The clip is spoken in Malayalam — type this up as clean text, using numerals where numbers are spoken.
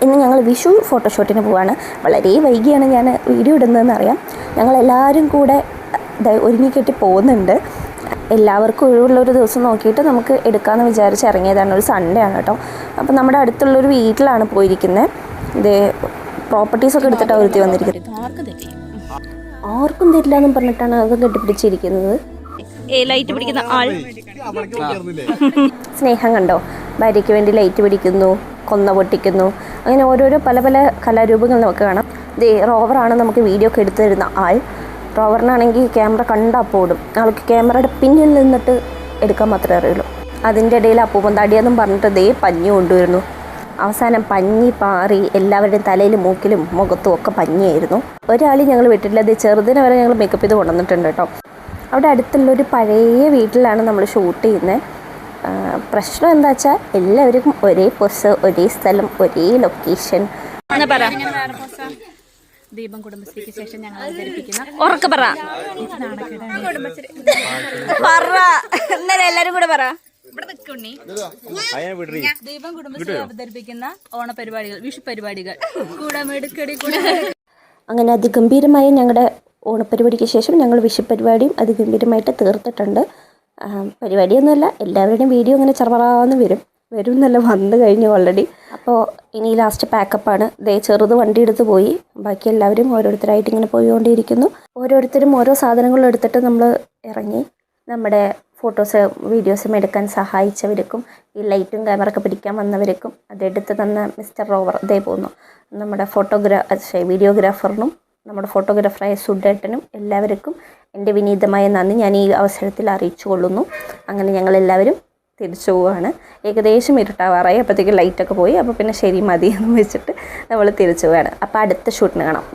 ഇന്ന് ഞങ്ങൾ വിഷു ഫോട്ടോഷൂട്ടിന് പോവാണ്. വളരെ വൈകിയാണ് ഞാൻ വീഡിയോ ഇടുന്നതെന്ന് അറിയാം. ഞങ്ങളെല്ലാവരും കൂടെ ഒരുങ്ങിക്കെട്ടി പോകുന്നുണ്ട്. എല്ലാവർക്കും ഒഴിവുള്ളൊരു ദിവസം നോക്കിയിട്ട് നമുക്ക് എടുക്കാമെന്ന് വിചാരിച്ച് ഇറങ്ങിയതാണ്. ഒരു സൺഡേ ആണ് കേട്ടോ. അപ്പോൾ നമ്മുടെ അടുത്തുള്ളൊരു വീട്ടിലാണ് പോയിരിക്കുന്നത്. ഇത് പ്രോപ്പർട്ടീസൊക്കെ എടുത്തിട്ടാണ് ഒരുത്തി വന്നിരിക്കുന്നത്. ആർക്കും തരില്ല എന്നും പറഞ്ഞിട്ടാണ് അത് കെട്ടിപ്പിടിച്ചിരിക്കുന്നത്. ലൈറ്റ് പിടിക്കുന്ന ആൾ സ്നേഹം കണ്ടോ, ഭാര്യയ്ക്ക് വേണ്ടി ലൈറ്റ് പിടിക്കുന്നു, കൊന്ന പൊട്ടിക്കുന്നു, അങ്ങനെ ഓരോരോ പല പല കലാരൂപങ്ങൾ നമുക്ക് കാണാം. ഇത് റോവറാണ് നമുക്ക് വീഡിയോ ഒക്കെ എടുത്തു തരുന്ന ആൾ. റോവറിനാണെങ്കിൽ ക്യാമറ കണ്ടാൽ പോടും. ആൾക്ക് ക്യാമറയുടെ പിന്നിൽ നിന്നിട്ട് എടുക്കാൻ മാത്രമേ അറിയുള്ളൂ. അതിൻ്റെ ഇടയിൽ അപ്പൂപ്പൻ തടിയെന്നും പറഞ്ഞിട്ട് പഞ്ഞി കൊണ്ടുവരുന്നു. അവസാനം പഞ്ഞി പാറി എല്ലാവരുടെയും തലയിലും മൂക്കിലും മുഖത്തും ഒക്കെ പഞ്ഞിയായിരുന്നു. ഒരാൾ ഞങ്ങൾ വിട്ടിട്ടില്ല. അത് ചെറുതിനെ വരെ ഞങ്ങൾ മേക്കപ്പ് ചെയ്ത് കൊണ്ടുവന്നിട്ടുണ്ട് കേട്ടോ. അവിടെ അടുത്തുള്ളൊരു പഴയ വീട്ടിലാണ് നമ്മൾ ഷൂട്ട് ചെയ്യുന്നത്. പ്രശ്നം എന്താ വെച്ചാൽ എല്ലാവർക്കും ഒരേ പോസ്, ഒരേ സ്ഥലം, ഒരേ ലൊക്കേഷൻ. ദീപം കുടുംബശ്രീക്ക് ശേഷം ഞങ്ങൾ അവതരിപ്പിക്കുന്ന ഉറക്കെ പറ എല്ലാരും കൂടെ പറ. ദീപം കുടുംബശ്രീ അവതരിപ്പിക്കുന്ന ഓണപരിപാടികൾ, വിഷു പരിപാടികൾ. അങ്ങനെ അതിഗംഭീരമായ ഞങ്ങളുടെ ഓണപ്പരിപാടിക്ക് ശേഷം ഞങ്ങൾ വിഷു പരിപാടിയും അതിഗംഭീരമായിട്ട് തീർത്തിട്ടുണ്ട്. പരിപാടിയൊന്നുമല്ല, എല്ലാവരുടെയും വീഡിയോ ഇങ്ങനെ ചെറുപറാന്ന് വരും എന്നല്ല, വന്നു കഴിഞ്ഞു ഓൾറെഡി. അപ്പോൾ ഇനി ലാസ്റ്റ് പാക്കപ്പാണ്. ചെറുത് വണ്ടി എടുത്ത് പോയി. ബാക്കി എല്ലാവരും ഓരോരുത്തരായിട്ട് ഇങ്ങനെ പോയിക്കൊണ്ടിരിക്കുന്നു. ഓരോരുത്തരും ഓരോ സാധനങ്ങളും എടുത്തിട്ട് നമ്മൾ ഇറങ്ങി. നമ്മുടെ ഫോട്ടോസ് വീഡിയോസും എടുക്കാൻ സഹായിച്ചവർക്കും ഈ ലൈറ്റും ക്യാമറ ഒക്കെ പിടിക്കാൻ വന്നവർക്കും അതെടുത്ത് തന്ന മിസ്റ്റർ റോവർ പോകുന്നു. നമ്മുടെ വീഡിയോഗ്രാഫറിനും നമ്മുടെ ഫോട്ടോഗ്രാഫറായ സുഡേട്ടനും എല്ലാവർക്കും എൻ്റെ വിനീതമായ നന്ദി ഞാൻ ഈ അവസരത്തിൽ അറിയിച്ചു കൊള്ളുന്നു. അങ്ങനെ ഞങ്ങളെല്ലാവരും തിരിച്ചു പോവുകയാണ്. ഏകദേശം ഇരുട്ടാവാറായി. അപ്പോഴത്തേക്ക് ലൈറ്റൊക്കെ പോയി. അപ്പോൾ പിന്നെ ശരി മതി എന്ന് വെച്ചിട്ട് നമ്മൾ തിരിച്ചു പോവുകയാണ്. അപ്പോൾ അടുത്ത ഷൂട്ടിന് കാണാം.